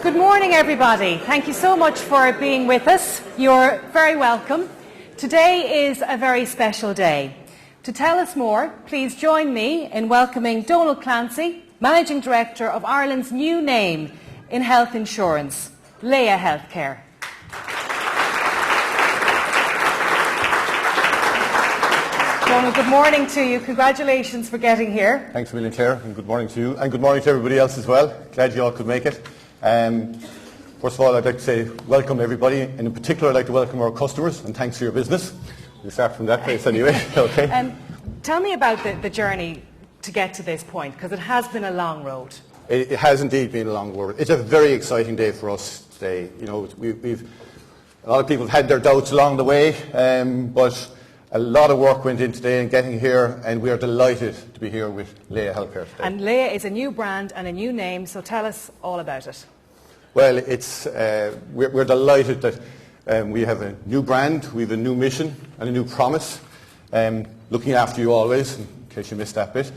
Good morning, everybody. Thank you so much for being with us. You're very welcome. Today is a very special day. To tell us more, please join me in welcoming Donal Clancy, Managing Director of Ireland's new name in health insurance, Laya Healthcare. Donal, good morning to you. Congratulations for getting here. Thanks a million, Claire, and good morning to you, and good morning to everybody else as well. Glad you all could make it. First of all, I'd like to say welcome everybody, and in particular I'd like to welcome our customers, and thanks for your business. We'll start from that place anyway. Okay. Tell me about the journey to get to this point, because it has been a long road. It has indeed been a long road. It's a very exciting day for us today. You know, we've a lot of people have had their doubts along the way, but a lot of work went in today in getting here, and we are delighted to be here with Laya Healthcare today. And Laya is a new brand and a new name, so tell us all about it. Well, we're delighted that we have a new brand, we have a new mission and a new promise, looking after you always, in case you missed that bit.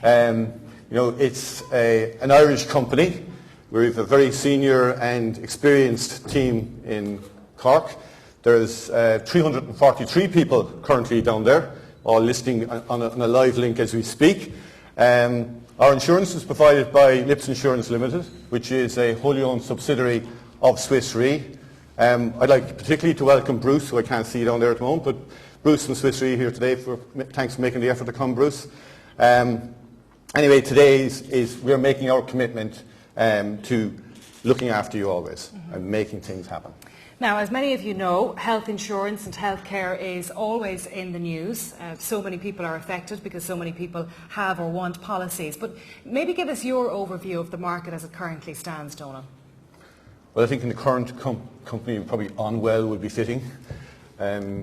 You know, it's an Irish company. We have a very senior and experienced team in Cork. There's 343 people currently down there, all listening on a live link as we speak. Our insurance is provided by Lips Insurance Limited, which is a wholly owned subsidiary of Swiss Re. I'd like particularly to welcome Bruce, who I can't see down there at the moment, but Bruce from Swiss Re here today. Thanks for making the effort to come, Bruce. Anyway, today is we're making our commitment to looking after you always and making things happen. Now, as many of you know, health insurance and healthcare is always in the news. So many people are affected because so many people have or want policies. But maybe give us your overview of the market as it currently stands, Donal. Well, I think in the current company, probably unwell would be fitting. The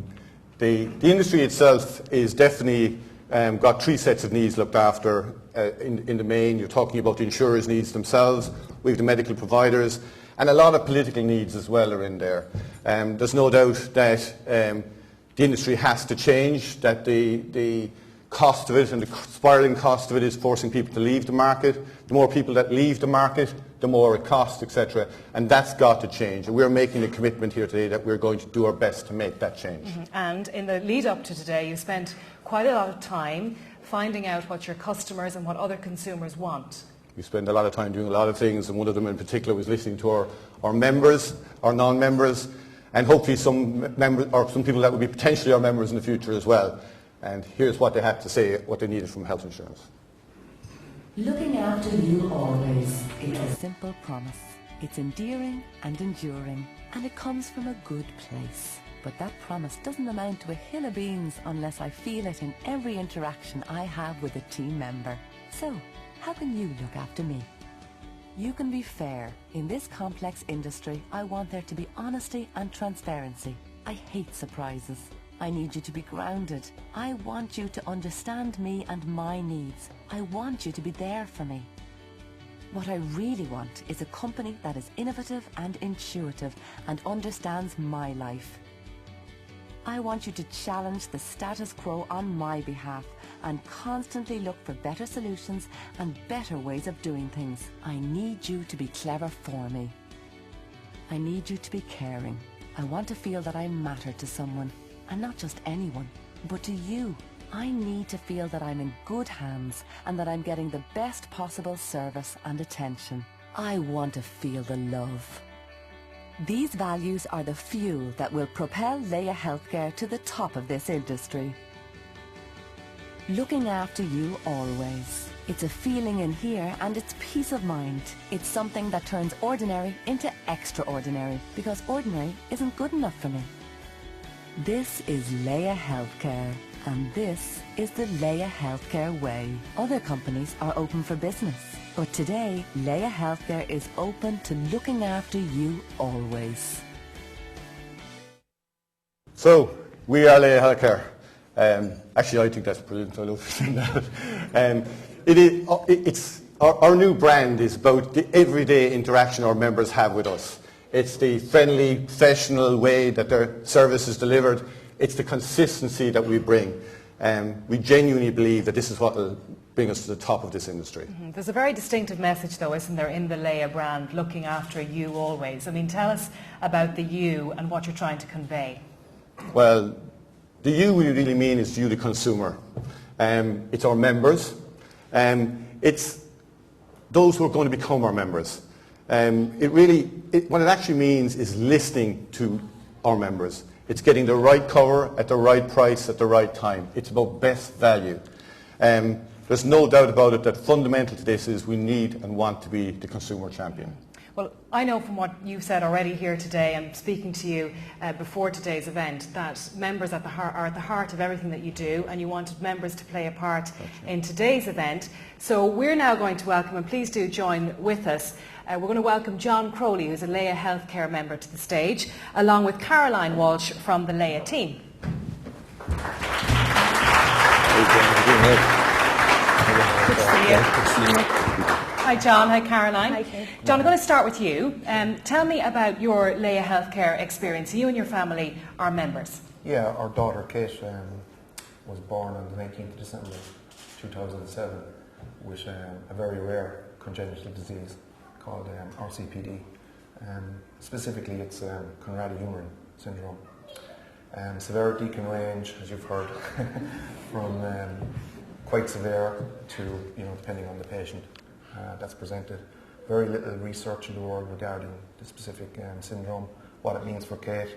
industry itself is definitely got three sets of needs looked after in the main. You're talking about the insurers' needs themselves, we have the medical providers, and a lot of political needs as well are in there. There's no doubt that the industry has to change, that the cost of it and the spiralling cost of it is forcing people to leave the market. The more people that leave the market, the more it costs, etc. And that's got to change. And we're making a commitment here today that we're going to do our best to make that change. And in the lead up to today, you spent quite a lot of time finding out what your customers and what other consumers want. We spend a lot of time doing a lot of things, and one of them in particular was listening to our members, our non-members, and hopefully some members or some people that would be potentially our members in the future as well. And here's what they had to say, what they needed from health insurance. Looking after you always. It's a simple promise. It's endearing and enduring, and it comes from a good place. But that promise doesn't amount to a hill of beans unless I feel it in every interaction I have with a team member. So, how can you look after me? You can be fair. In this complex industry, I want there to be honesty and transparency. I hate surprises. I need you to be grounded. I want you to understand me and my needs. I want you to be there for me. What I really want is a company that is innovative and intuitive and understands my life. I want you to challenge the status quo on my behalf and constantly look for better solutions and better ways of doing things. I need you to be clever for me. I need you to be caring. I want to feel that I matter to someone, and not just anyone, but to you. I need to feel that I'm in good hands and that I'm getting the best possible service and attention. I want to feel the love. These values are the fuel that will propel Laya Healthcare to the top of this industry. Looking after you always. It's a feeling in here, and it's peace of mind. It's something that turns ordinary into extraordinary, because ordinary isn't good enough for me. This is Laya Healthcare, and this is the Laya Healthcare way. Other companies are open for business, but today Laya Healthcare is open to looking after you always. So, we are Laya Healthcare. Actually, I think that's brilliant. I love that. Our new brand is about the everyday interaction our members have with us. It's the friendly, professional way that their service is delivered. It's the consistency that we bring. We genuinely believe that this is what will bring us to the top of this industry. There's a very distinctive message, though, isn't there, in the Laya brand, looking after you always. I mean, tell us about the you and what you're trying to convey. Well, the you we really mean is you, the consumer. It's our members. It's those who are going to become our members. What it actually means is listening to our members. It's getting the right cover at the right price at the right time. It's about best value. There's no doubt about it that fundamental to this is we need and want to be the consumer champion. Well, I know from what you've said already here today and speaking to you before today's event that members are at the heart of everything that you do, and you wanted members to play a part in today's event. So we're now going to welcome, and please do join with us, we're going to welcome John Crowley, who's a Laya Healthcare member, to the stage, along with Caroline Walsh from the Laya team. Good to see you. Hi John, hi Caroline. Hi Kate. John, I'm going to start with you. Tell me about your Laya Healthcare experience. You and your family are members. Yeah, our daughter Kate was born on the 19th of December 2007 with a very rare congenital disease called RCPD. Specifically, it's Conradi-Humerin syndrome. Severity can range, as you've heard, from quite severe to, depending on the patient that's presented. Very little research in the world regarding the specific syndrome, what it means for Kate.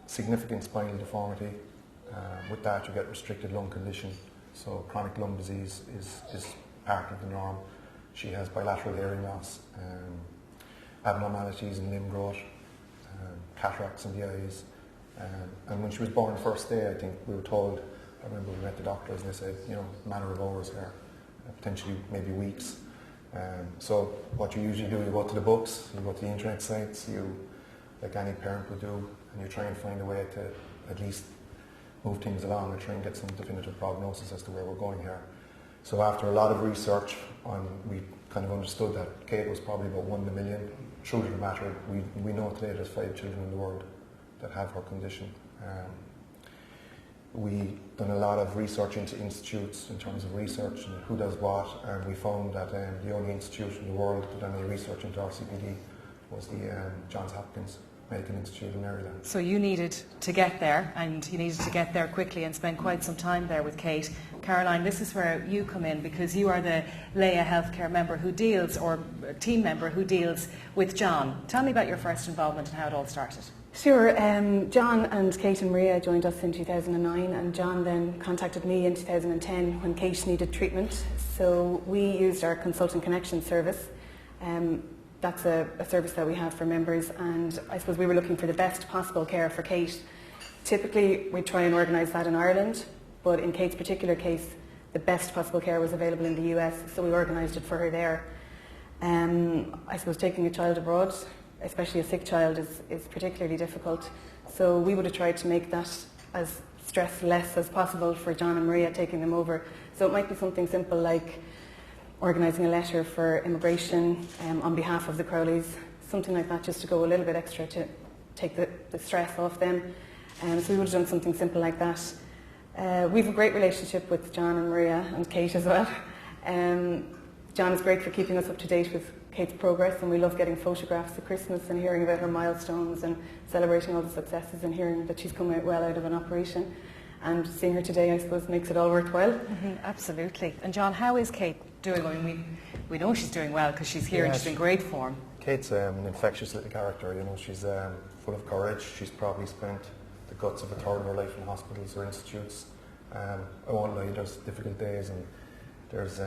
Significant spinal deformity. With that, you get restricted lung condition, so chronic lung disease is part of the norm. She has bilateral hearing loss, abnormalities in limb growth, cataracts in the eyes. And when she was born the first day, I think we were told, I remember we met the doctors and they said, a matter of hours here, potentially maybe weeks. So what you usually do, you go to the books, you go to the internet sites, like any parent would do, and you try and find a way to at least move things along and try and get some definitive prognosis as to where we're going here. So after a lot of research, we kind of understood that Kate was probably about 1 in a million. Truth of the matter, we know today there's 5 children in the world that have her condition. We done a lot of research into institutes in terms of research and who does what, and we found that the only institute in the world that done any research into RCPD was the Johns Hopkins Medical Institute in Maryland. So you needed to get there, and you needed to get there quickly and spend quite some time there with Kate. Caroline, this is where you come in, because you are the Laya Healthcare member who deals, or team member who deals with John. Tell me about your first involvement and how it all started. Sure. John and Kate and Maria joined us in 2009, and John then contacted me in 2010 when Kate needed treatment. So we used our Consultant Connection service. That's a service that we have for members, and I suppose we were looking for the best possible care for Kate. Typically we try and organise that in Ireland, but in Kate's particular case the best possible care was available in the US, so we organised it for her there. I suppose taking a child abroad, especially a sick child, is particularly difficult, so we would have tried to make that as stress-less as possible for John and Maria taking them over. So it might be something simple like organising a letter for immigration on behalf of the Crowleys, something like that, just to go a little bit extra to take the stress off them. So we would have done something simple like that. We have a great relationship with John and Maria and Kate as well. John is great for keeping us up to date with Kate's progress, and we love getting photographs at Christmas and hearing about her milestones and celebrating all the successes and hearing that she's come out well out of an operation. And seeing her today, I suppose, makes it all worthwhile. Absolutely. And John, how is Kate doing? I mean, we know she's doing well because she's here and she's in great form. Kate's an infectious little character, she's full of courage. She's probably spent the guts of a third of her life in hospitals or institutes. I won't lie, there's difficult days, and there's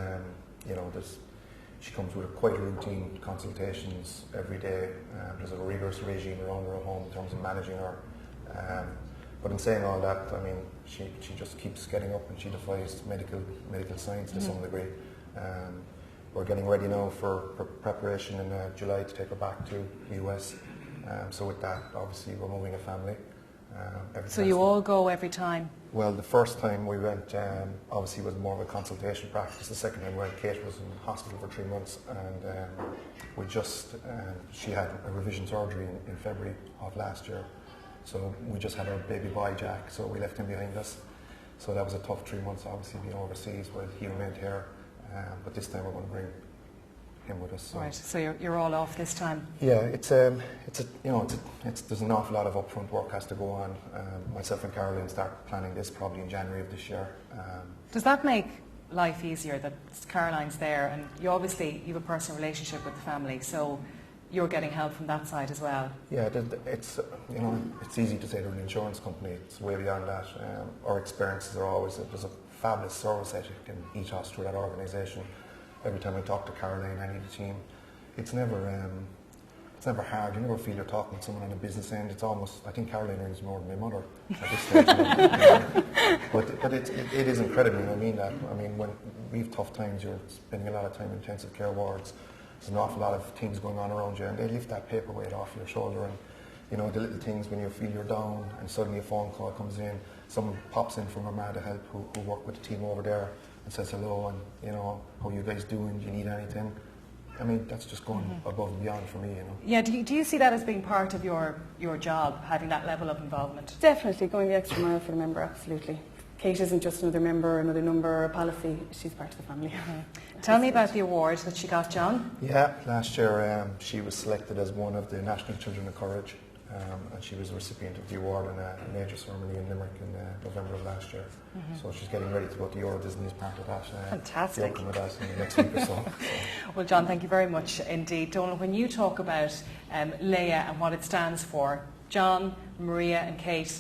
she comes with quite a routine consultations every day. There's a rigorous regime around her at home in terms of managing her. But in saying all that, I mean, she just keeps getting up and she defies medical science to some degree. We're getting ready now for preparation in July to take her back to the US. So with that, obviously, we're moving a family. So you all go every time? Well, the first time we went, obviously, was more of a consultation practice. The second time we went, Kate was in hospital for 3 months, and she had a revision surgery in February of last year. So we just had our baby boy, Jack, so we left him behind us. So that was a tough 3 months, obviously, being overseas where he remained here. But this time we're going to bring him with us. So. Right, so you're all off this time. Yeah, there's an awful lot of upfront work has to go on. Myself and Caroline start planning this probably in January of this year. Does that make life easier that Caroline's there, and you obviously you have a personal relationship with the family, so you're getting help from that side as well? Yeah, it's easy to say they're an insurance company. It's way beyond that. Our experiences are always there's a fabulous service ethic and ethos through that organisation. Every time I talk to Caroline, any of the team, it's never hard. You never feel you're talking to someone on a business end. It's almost, I think Caroline earns more than my mother at this stage. But it is incredible, and I mean that. I mean, when we have tough times, you're spending a lot of time in intensive care wards. There's an awful lot of things going on around you, and they lift that paperweight off your shoulder. And you know, the little things when you feel you're down, and suddenly a phone call comes in, someone pops in from Armada Help who work with the team over there and says hello, and you know, how you guys doing? Do you need anything? I mean, that's just going above and beyond for me, you know. Yeah, do you see that as being part of your job, having that level of involvement? Definitely, going the extra mile for the member, absolutely. Kate isn't just another member, another number or a policy, she's part of the family. Tell me about the award that she got, John. Yeah, last year she was selected as one of the National Children of Courage, and she was a recipient of the award in a major ceremony in Limerick in November of last year. So she's getting ready to go to Euro Disney as part of that. Fantastic. Welcome with us in the next week or so. Well, John, thank you very much indeed. Donal, when you talk about Laya and what it stands for, John, Maria and Kate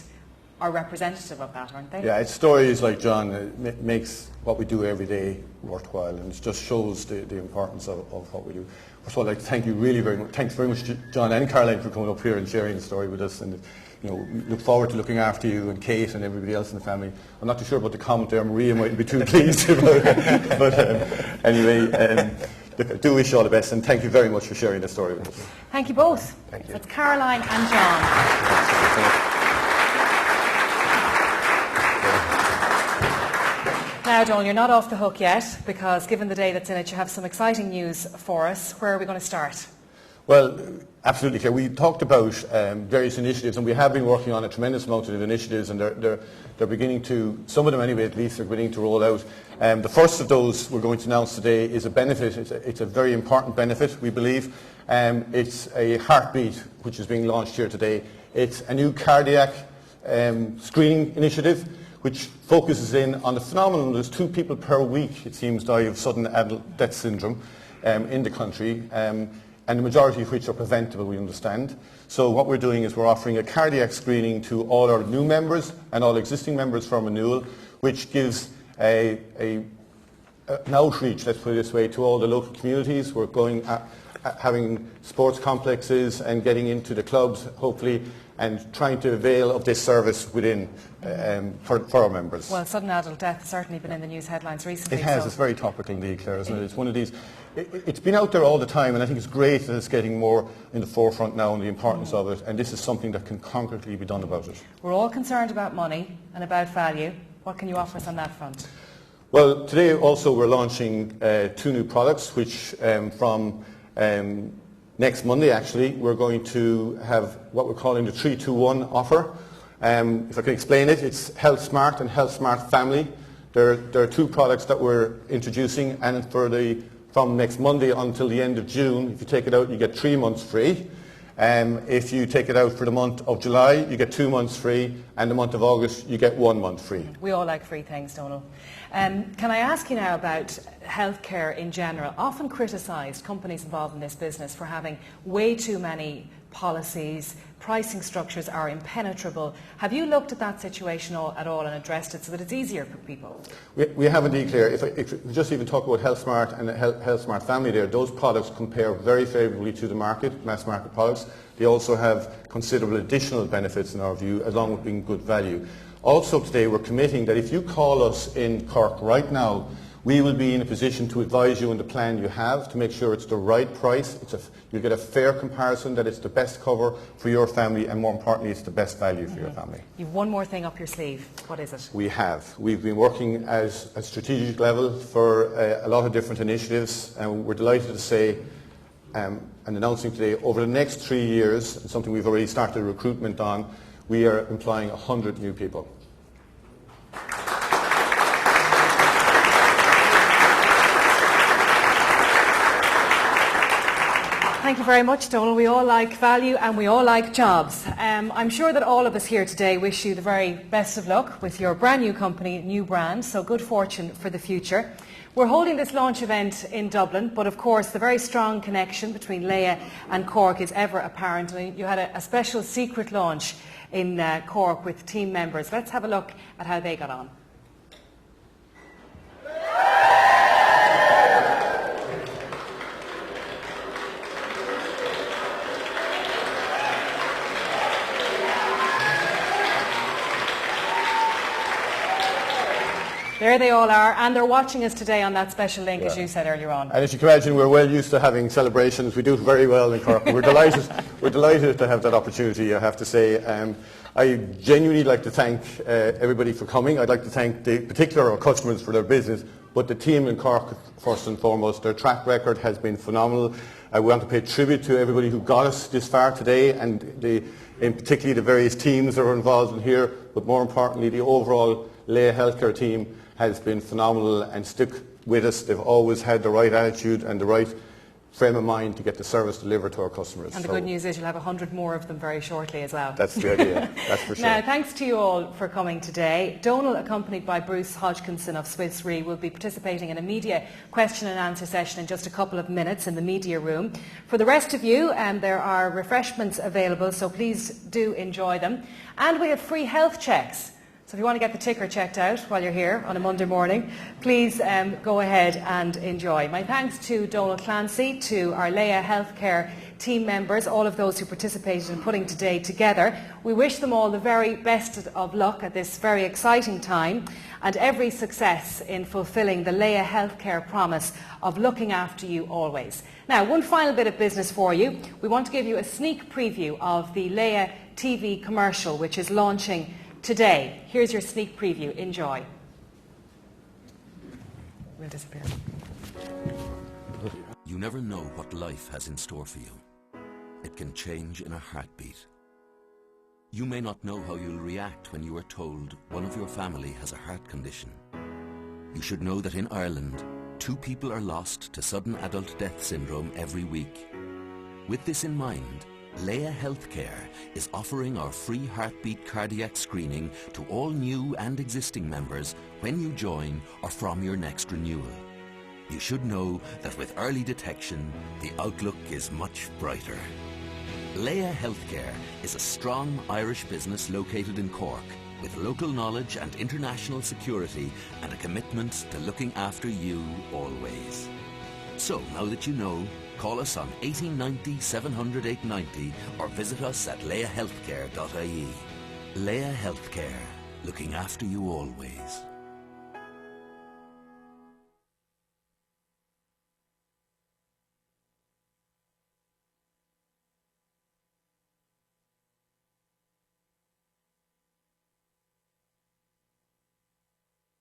are representative of that, aren't they? Yeah, it's stories like John that makes what we do every day worthwhile, and it just shows the importance of what we do. First of all, I'd like to thank you really very much. Thanks very much to John and Caroline for coming up here and sharing the story with us, and you know, we look forward to looking after you and Kate and everybody else in the family. I'm not too sure about the comment there. Maria mightn't be too pleased about it, but anyway, do wish you all the best, and thank you very much for sharing this story with us. Thank you both. Thank you. That's Caroline and John. Now, Donal, you're not off the hook yet, because given the day that's in it, you have some exciting news for us. Where are we going to start? Well, absolutely, Claire. We talked about various initiatives, and we have been working on a tremendous amount of initiatives, and they're beginning to, some of them anyway at least, are beginning to roll out. The first of those we're going to announce today is a benefit. It's a very important benefit, we believe. It's a heartbeat, which is being launched here today. It's a new cardiac screening initiative, which focuses in on the phenomenon. There's 2 people per week, it seems, die of sudden adult death syndrome in the country, and the majority of which are preventable, we understand. So what we're doing is we're offering a cardiac screening to all our new members and all existing members from renewal, which gives an outreach, let's put it this way, to all the local communities. We're going having sports complexes and getting into the clubs, hopefully, and trying to avail of this service within for our members. Well, sudden adult death has certainly been in the news headlines recently. It has. So. It's very topical indeed, Claire, isn't it? It's one of these. It's been out there all the time, and I think it's great that it's getting more in the forefront now and the importance of it, and this is something that can concretely be done about it. We're all concerned about money and about value. What can you offer us on that front? Well, today also we're launching 2 new products, which from next Monday, actually, we're going to have what we're calling the 3-2-1 offer. If I can explain it, it's Health Smart and Health Smart Family. There are 2 products that we're introducing, and from next Monday until the end of June, if you take it out, you get 3 months free. If you take it out for the month of July, you get 2 months free, and the month of August, you get 1 month free. We all like free things, Donal. Can I ask you now about healthcare in general? Often criticised, companies involved in this business, for having way too many policies, pricing structures are impenetrable. Have you looked at that situation at all and addressed it so that it's easier for people? We have indeed, Claire. If we just even talk about Health Smart and Health Smart Family there, those products compare very favourably to the market, mass market products. They also have considerable additional benefits in our view, along with being good value. Also today we're committing that if you call us in Cork right now, we will be in a position to advise you on the plan you have to make sure it's the right price, you get a fair comparison, that it's the best cover for your family, and more importantly it's the best value for your family. You've one more thing up your sleeve. What is it? We've been working at a strategic level for a lot of different initiatives, and we're delighted to say and announcing today, over the next 3 years, and something we've already started recruitment on, we are employing 100 new people. Thank you very much, Donal. We all like value and we all like jobs. I'm sure that all of us here today wish you the very best of luck with your brand new company, new brand, so good fortune for the future. We're holding this launch event in Dublin, but of course the very strong connection between Laya and Cork is ever apparent. And you had a special secret launch in Cork with team members. Let's have a look at how they got on. There they all are, and they're watching us today on that special link, as you said earlier on. And as you can imagine, we're well used to having celebrations. We do very well in Cork. We're delighted to have that opportunity, I have to say. I genuinely like to thank everybody for coming. I'd like to thank particularly our customers for their business, but the team in Cork, first and foremost. Their track record has been phenomenal. I want to pay tribute to everybody who got us this far today, and in particularly the various teams that are involved in here, but more importantly, the overall Laya Healthcare team has been phenomenal and stick with us. They've always had the right attitude and the right frame of mind to get the service delivered to our customers. And the good news is you'll have 100 more of them very shortly as well. That's the idea, that's for sure. Now, thanks to you all for coming today. Donal, accompanied by Bruce Hodgkinson of Swiss Re, will be participating in a media question and answer session in just a couple of minutes in the media room. For the rest of you, there are refreshments available, so please do enjoy them. And we have free health checks. So if you want to get the ticker checked out while you're here on a Monday morning, please go ahead and enjoy. My thanks to Donal Clancy, to our Laya Healthcare team members, all of those who participated in putting today together. We wish them all the very best of luck at this very exciting time and every success in fulfilling the Laya Healthcare promise of looking after you always. Now, one final bit of business for you. We want to give you a sneak preview of the Laya TV commercial, which is launching today. Here's your sneak preview. Enjoy. We'll disappear. You never know what life has in store for you. It can change in a heartbeat. You may not know how you'll react when you are told one of your family has a heart condition. You should know that in Ireland, 2 people are lost to sudden adult death syndrome every week. With this in mind, Laya Healthcare is offering our free heartbeat cardiac screening to all new and existing members when you join or from your next renewal. You should know that with early detection, the outlook is much brighter. Laya Healthcare is a strong Irish business located in Cork with local knowledge and international security and a commitment to looking after you always. So now that you know, call us on 1890 700 890 or visit us at layahealthcare.ie. Laya Healthcare, looking after you always.